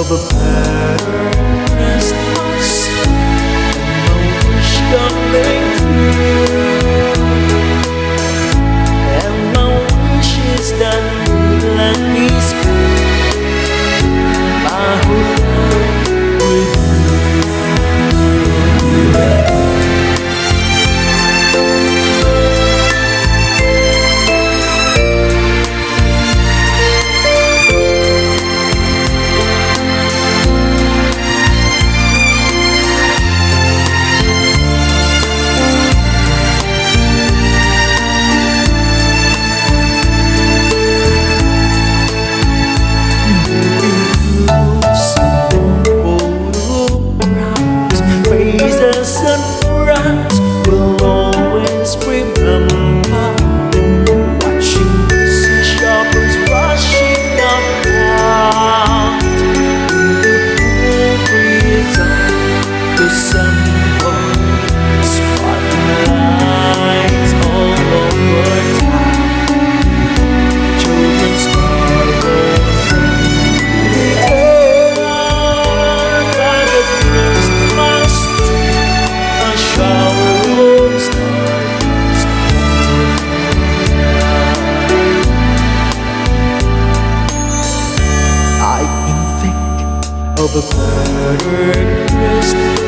of a better Christmas, and I wish coming true. And my wish is that you let me spend my whole life with you. Praises and frowns will always remember, watching busy shoppers rushing around in the breeze of December. Spotlights all over town, children's carols in the air by the Christmas tree. A shower of stars I can think of a better Christmas,